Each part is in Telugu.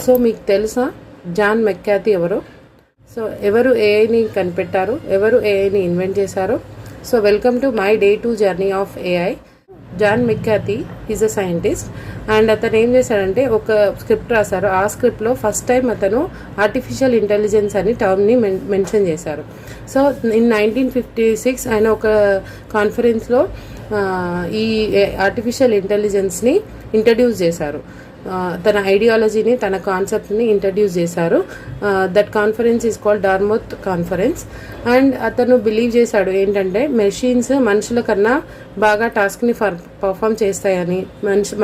సో మీకు తెలుసా జాన్ మెక్కాథీ ఎవరు? సో ఎవరు ఏఐని కనిపెట్టారు, ఎవరు ఏఐని ఇన్వెంట్ చేశారు? So welcome to my day 2 journey of AI. John McCarthy is a scientist and అతను ఏం చేశాడంటే ఒక స్క్రిప్ట్ రాశారు. ఆ స్క్రిప్ట్లో ఫస్ట్ టైం అతను ఆర్టిఫిషియల్ ఇంటెలిజెన్స్ అని టర్మ్ని మెన్షన్ చేశారు. సో ఇన్ 1956 ఆయన ఒక కాన్ఫరెన్స్లో ఈ ఆర్టిఫిషియల్ ఇంటెలిజెన్స్ని ఇంట్రడ్యూస్ చేశారు. తన ఐడియాలజీని, తన కాన్సెప్ట్ని ఇంట్రడ్యూస్ చేశారు. That conference is called Dartmouth conference. And అతను బిలీవ్ చేశాడు ఏంటంటే మెషిన్స్ మనుషుల కన్నా బాగా టాస్క్ని పర్ఫామ్ చేస్తాయని,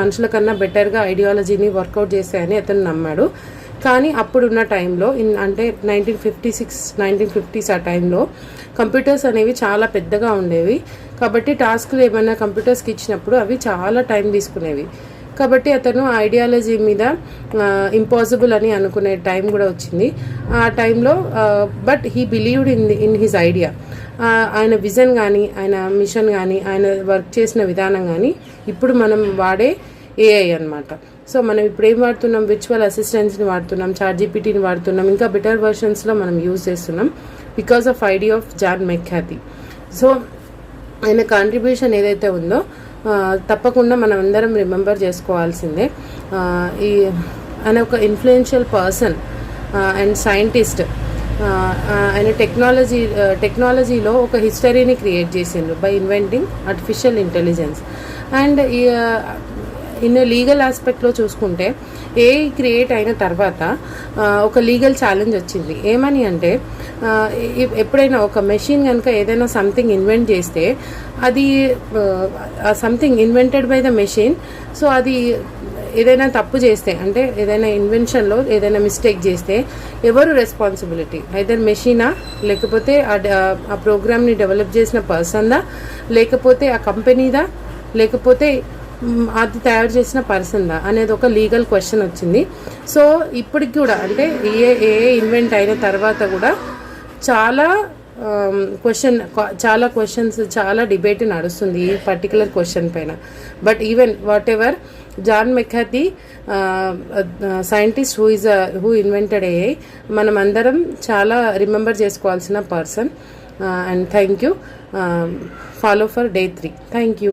మనుషుల కన్నా బెటర్గా ఐడియాలజీని వర్కౌట్ చేస్తాయని అతను నమ్మాడు. కానీ అప్పుడున్న టైంలో అంటే 1950s ఆ టైంలో కంప్యూటర్స్ అనేవి చాలా పెద్దగా ఉండేవి. కాబట్టి టాస్క్లు ఏమైనా కంప్యూటర్స్కి ఇచ్చినప్పుడు అవి చాలా టైం తీసుకునేవి. కాబట్టి అతను ఐడియాలజీ మీద ఇంపాసిబుల్ అని అనుకునే టైం కూడా వచ్చింది ఆ టైంలో. But he believed in his idea. ఆయన విజన్ కానీ, ఆయన మిషన్ కానీ, ఆయన వర్క్ చేసిన విధానం కానీ ఇప్పుడు మనం వాడే ఏఐ అన్నమాట. సో మనం ఇప్పుడు ఏం వాడుతున్నాం? విర్చువల్ అసిస్టెంట్స్ని వాడుతున్నాం, చాట్‌జీపీటీని వాడుతున్నాం, ఇంకా బెటర్ వర్షన్స్లో మనం యూజ్ చేస్తున్నాం because of idea of John McCarthy. So ఆయన కాంట్రిబ్యూషన్ ఏదైతే ఉందో తప్పకుండా మనం అందరం రిమెంబర్ చేసుకోవాల్సిందే. ఆయన ఒక ఇన్ఫ్లుయెన్షియల్ పర్సన్ అండ్ సైంటిస్ట్. ఆయన టెక్నాలజీలో ఒక హిస్టరీని క్రియేట్ చేసిండ్రు by inventing artificial intelligence. And in legal ఆస్పెక్ట్లో చూసుకుంటే ఏఐ క్రియేట్ అయిన తర్వాత ఒక లీగల్ ఛాలెంజ్ వచ్చింది. ఏమని అంటే ఎప్పుడైనా ఒక మెషిన్ కనుక ఏదైనా సంథింగ్ ఇన్వెంట్ చేస్తే అది something invented by the machine. So అది ఏదైనా తప్పు చేస్తే, అంటే ఏదైనా ఇన్వెన్షన్లో ఏదైనా మిస్టేక్ చేస్తే ఎవరు రెస్పాన్సిబిలిటీ? ఐదర్ మెషినా, లేకపోతే ఆ ప్రోగ్రామ్ని డెవలప్ చేసిన పర్సన్దా, లేకపోతే ఆ కంపెనీదా, లేకపోతే అది తయారు చేసిన పర్సన్దా అనేది ఒక లీగల్ క్వశ్చన్ వచ్చింది. సో ఇప్పటికి కూడా అంటే ఏ ఇన్వెంట్ అయిన తర్వాత కూడా చాలా క్వశ్చన్స్, చాలా డిబేట్ నడుస్తుంది ఈ పర్టికులర్ క్వశ్చన్ పైన. But even whatever, John McCarthy scientist who invented AI మనం అందరం చాలా రిమెంబర్ చేసుకోవాల్సిన person. And thank you. Follow for day 3. Thank you.